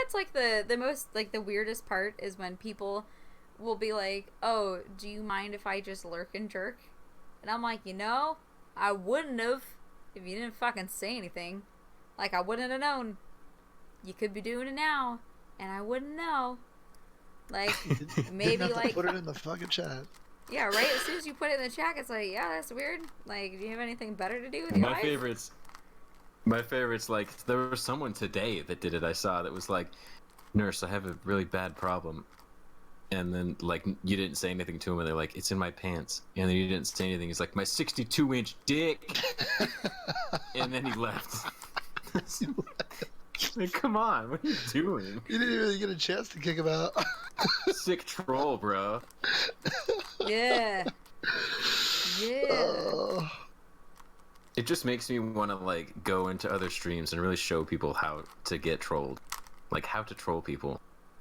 that's like the most like the weirdest part is when people will be like, "Oh, do you mind if I just lurk and jerk?" And I'm like, I wouldn't have if you didn't fucking say anything. Like I wouldn't have known. You could be doing it now, and I wouldn't know. Like Didn't maybe have to like put it in the fucking chat. yeah, right. As soon as you put it in the chat, it's like, yeah, that's weird. Like, do you have anything better to do with your My life? favorites. My favorites, like, there was someone today that did it. I saw that was like, "Nurse, I have a really bad problem," and then like you didn't say anything to him, and they're like, "It's in my pants," and then you didn't say anything. He's like, "My 62-inch dick," and then he left. Like, come on, what are you doing? You didn't even get a chance to kick him out. Sick troll, bro. Yeah. Yeah. It just makes me want to like go into other streams and really show people how to get trolled, like how to troll people.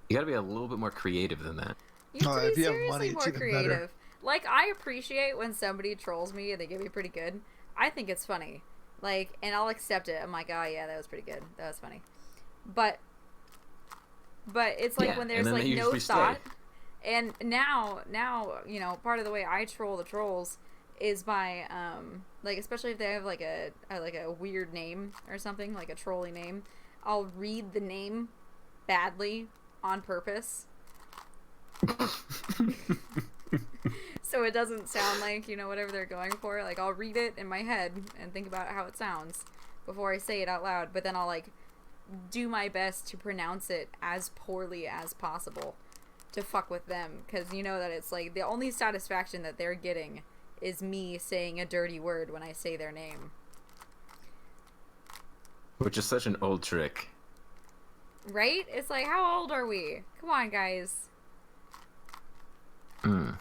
You got to be a little bit more creative than that. You have to if be you have seriously money, it's more even creative. better. Like, I appreciate when somebody trolls me and they get me pretty good. I think it's funny. Like, and I'll accept it. I'm like, oh yeah, that was pretty good. That was funny. But it's like Yeah, when and there's then like they no usually stay. thought. And now, part of the way I troll the trolls is by like especially if they have like a weird name or something, like a trolly name, I'll read the name badly on purpose. So it doesn't sound like, whatever they're going for. Like, I'll read it in my head and think about how it sounds before I say it out loud, but then I'll like do my best to pronounce it as poorly as possible to fuck with them, because you know that it's like the only satisfaction that they're getting is me saying a dirty word when I say their name. Which is such an old trick. Right? It's like, how old are we? Come on, guys. Mm.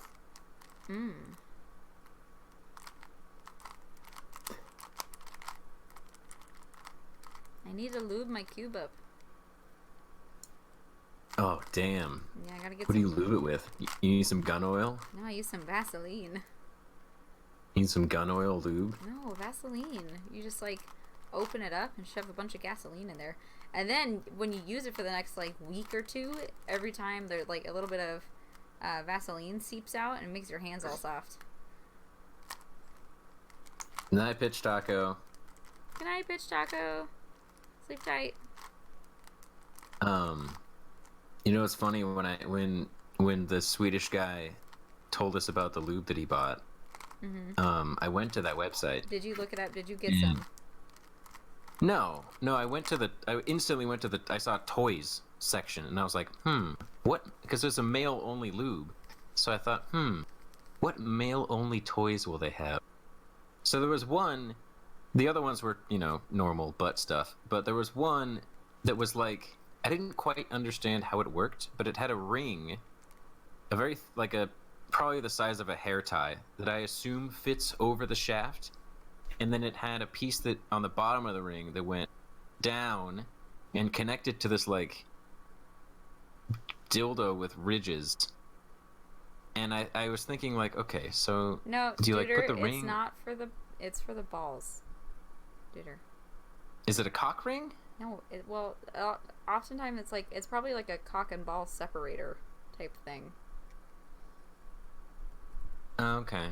I need to lube my cube up. Oh, damn. Yeah, I gotta get What do some... you lube it with? You need some gun oil? No, I use some Vaseline. You need some gun oil lube? No, Vaseline. You just, like, open it up and shove a bunch of gasoline in there. And then, when you use it for the next, like, week or two, every time there's, like, a little bit of Vaseline seeps out and it makes your hands all soft. Night, Pitch Taco. Good night, bitch taco. Sleep tight. You know, it's funny when the Swedish guy told us about the lube that he bought. Mm-hmm. I went to that website. Did you look it up? Did you get some? No, I instantly went to the, I saw toys section, and I was like, what? Because there's a male-only lube. So I thought, what male-only toys will they have? So there was one, the other ones were, normal butt stuff, but there was one that was like, I didn't quite understand how it worked, but it had a ring, probably the size of a hair tie, that I assume fits over the shaft, and then it had a piece that on the bottom of the ring that went down and connected to this like dildo with ridges. And I was thinking like, okay, so No, do you Duder, like put the ring? it's not for the. It's for the balls. Duder. Is it a cock ring? No, oftentimes it's probably like a cock and ball separator type thing. Okay.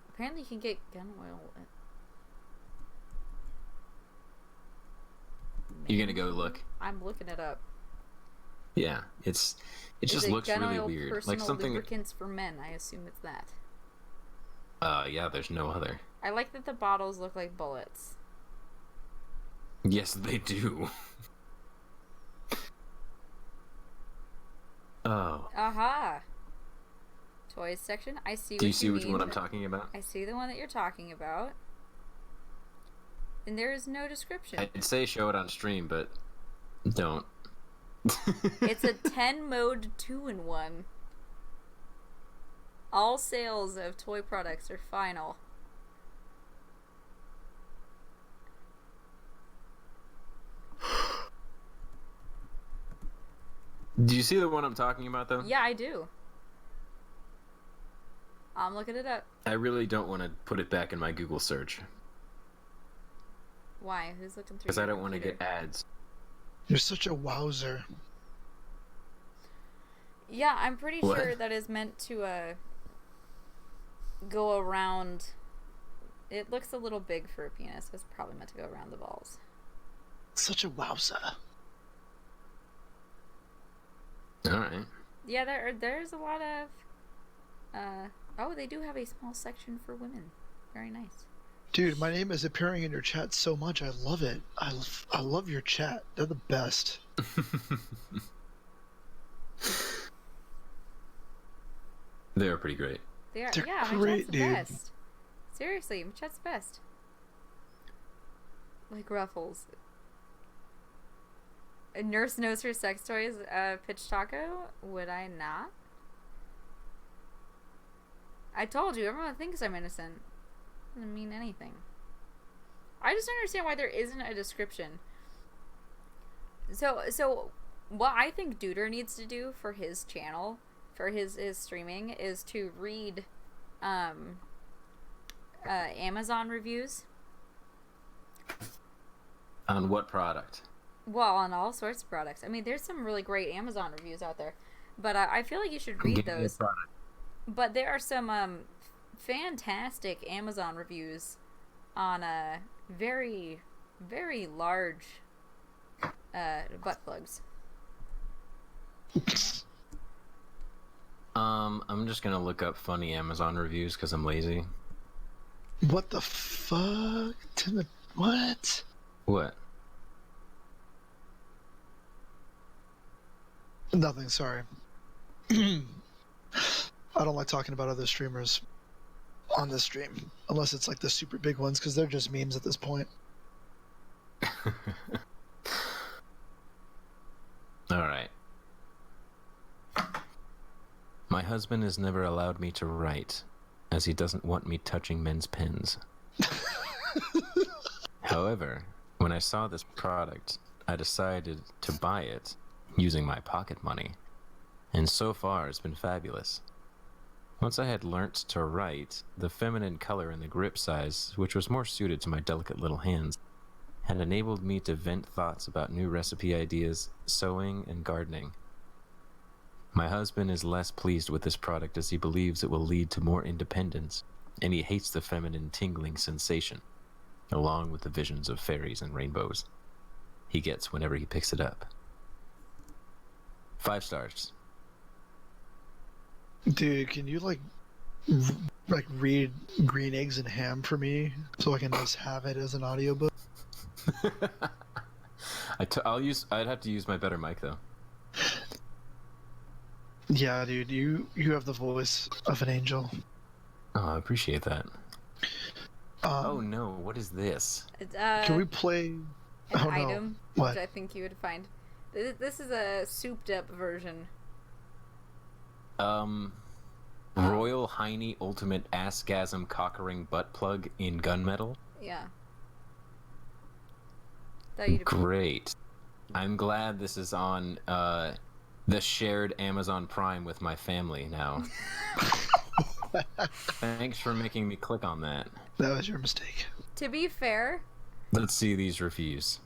Apparently, you can get gun oil. You're gonna go look? I'm looking it up. Yeah, it just looks gun really oil weird, personal like something. lubricants for men. I assume it's that. Yeah, there's no other. I like that the bottles look like bullets. Yes, they do. Oh. Aha! Toys section. I see. Do you what see you which mean. one I'm talking about? I see the one that you're talking about. And there is no description. I'd say show it on stream, but don't. It's a 10 mode 2-in-1. All sales of toy products are final. Do you see the one I'm talking about, though? Yeah, I do. I'm looking it up. I really don't want to put it back in my Google search. Why? Who's looking through? Because I don't want to get ads. You're such a wowzer. Yeah, I'm pretty What? sure that is meant to go around. It looks a little big for a penis. It's probably meant to go around the balls. Such a wowzer. All right. Yeah, there's a lot of. Oh, they do have a small section for women. Very nice. Dude, my name is appearing in your chat so much. I love it. I love your chat. They're the best. They're pretty great. They are. They're Yeah, my great, chat's the dude. best. Seriously, my chat's the best. Like Ruffles. A nurse knows her sex toys. Pitch taco. Would I not? I told you, everyone thinks I'm innocent. Doesn't mean anything. I just don't understand why there isn't a description. So what I think Duder needs to do for his channel, for his streaming, is to read Amazon reviews. On what product? Well, on all sorts of products. I mean, there's some really great Amazon reviews out there, but I feel like you should read Give me a those. product. But there are some fantastic Amazon reviews on very, very large butt plugs. I'm just gonna look up funny Amazon reviews because I'm lazy. What the fuck? What? What? Nothing, sorry. I don't like talking about other streamers on this stream. Unless it's like the super big ones, because they're just memes at this point. Alright. My husband has never allowed me to write, as he doesn't want me touching men's pens. However, when I saw this product, I decided to buy it using my pocket money, and so far it's been fabulous. Once I had learnt to write, the feminine color and the grip size, which was more suited to my delicate little hands, had enabled me to vent thoughts about new recipe ideas, sewing, and gardening. My husband is less pleased with this product as he believes it will lead to more independence, and he hates the feminine tingling sensation, along with the visions of fairies and rainbows he gets whenever he picks it up. 5 stars. Dude, can you like read Green Eggs and Ham for me so I can just have it as an audiobook? I'd have to use my better mic though. Yeah, dude, you have the voice of an angel. Oh, I appreciate that. Oh no, what is this? It's, Can we play an oh, no. item, What? which I think you would find. This is a souped-up version. Royal Heine Ultimate Assgasm Cockering Butt Plug in gunmetal? Yeah. Thought you'd Great. I'm glad this is on the shared Amazon Prime with my family now. Thanks for making me click on that. That was your mistake. To be fair, Let's see these reviews.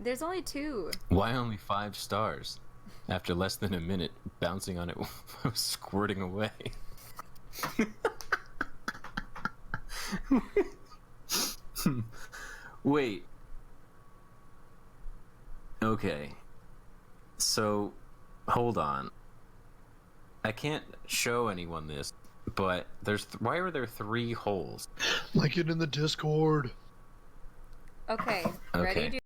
there's only 2. Why only 5 stars? After less than a minute, bouncing on it was squirting away. Wait. Okay. So, hold on. I can't show anyone this, but why are there 3 holes? Like it in the Discord. Okay, Okay. ready to